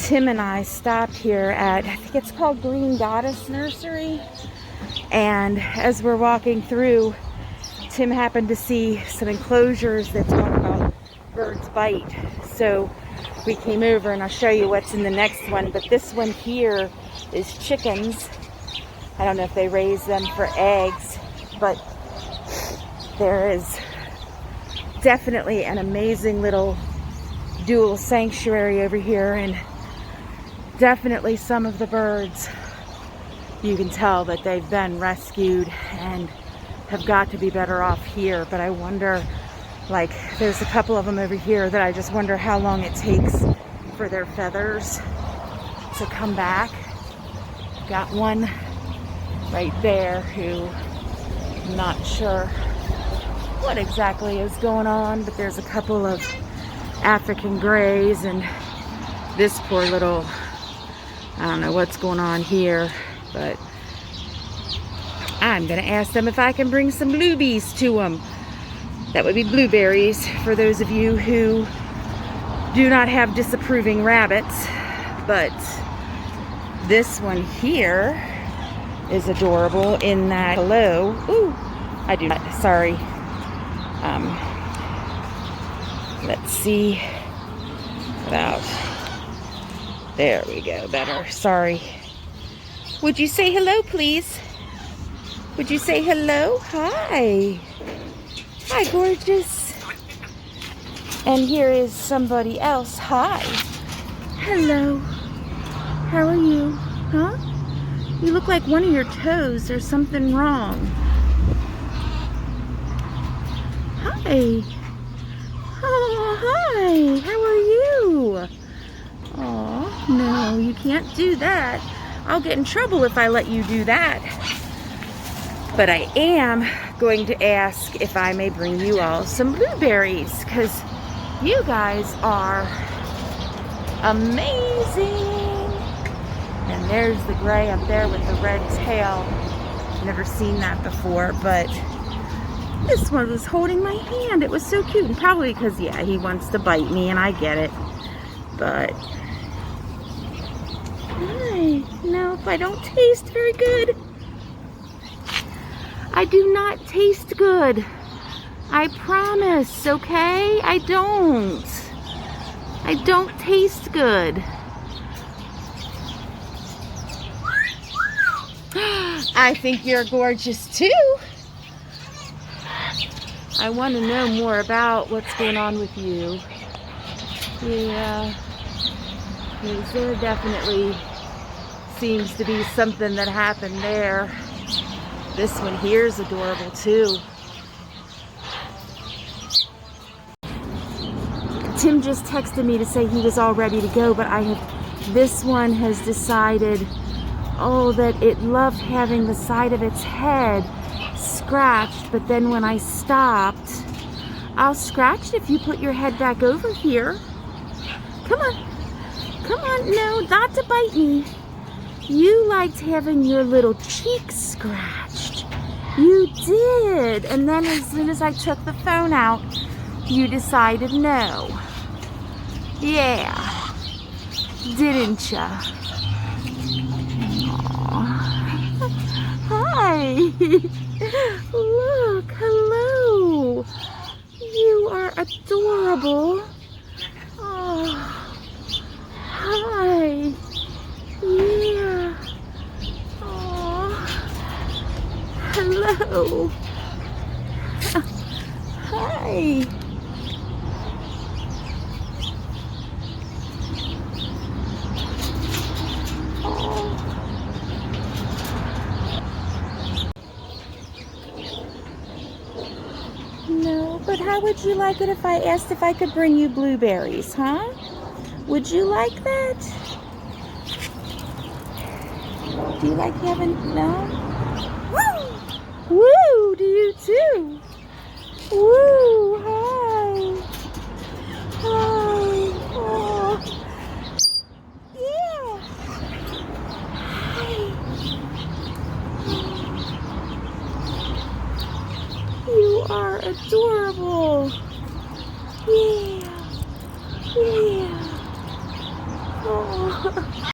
Tim and I stopped here at, I think it's called Green Goddess Nursery. And as we're walking through, Tim happened to see some enclosures that talk about birds bite. So we came over, and I'll show you what's in the next one. But this one here is chickens. I don't know if they raise them for eggs, but there is definitely an amazing little dual sanctuary over here, and definitely some of the birds, you can tell that they've been rescued and have got to be better off here. But I wonder, like, there's a couple of them over here that I just wonder how long it takes for their feathers to come back. Got one right there who I'm not sure what exactly is going on, but there's a couple of African grays, and this poor little, I don't know what's going on here, but I'm gonna ask them if I can bring some bluebies to them. That would be blueberries for those of you who do not have disapproving rabbits. But this one here is adorable in that, hello, ooh, I do not, sorry. Let's see about, there we go, better, sorry. Would you say hello, please? Would you say hello? Hi. Hi, gorgeous. And here is somebody else. Hi. Hello. How are you? Huh? You look like one of your toes. There's something wrong. Hi. Oh, hi. How are you? Oh, no, you can't do that. I'll get in trouble if I let you do that. But I am going to ask if I may bring you all some blueberries, because you guys are amazing. And there's the gray up there with the red tail. Never seen that before, but this one was holding my hand. It was so cute. And probably because, yeah, he wants to bite me, and I get it. But hi. Now, if I don't taste very good, I do not taste good. I promise, okay? I don't taste good. I think you're gorgeous too. I want to know more about what's going on with you. Yeah, because there definitely seems to be something that happened there. This one here is adorable too. Tim just texted me to say he was all ready to go, but this one has decided, oh, that it loved having the side of its head scratched, but then when I stopped, I'll scratch it if you put your head back over here. Come on. Come on. No, not to bite me. You liked having your little cheeks scratched. You did. And then as soon as I took the phone out, you decided no. Yeah. Didn't ya? Aww. Hi. Look. Hello. You are adorable. Oh. Hi. Yeah. Oh. Hello. Hi. Oh. No, but how would you like it if I asked if I could bring you blueberries, huh? Would you like that? Do you like having, no? Woo! Woo, do you too? Woo, hi. Hi, oh. Yeah. Hi. You are adorable. Yeah. Yeah. Oh.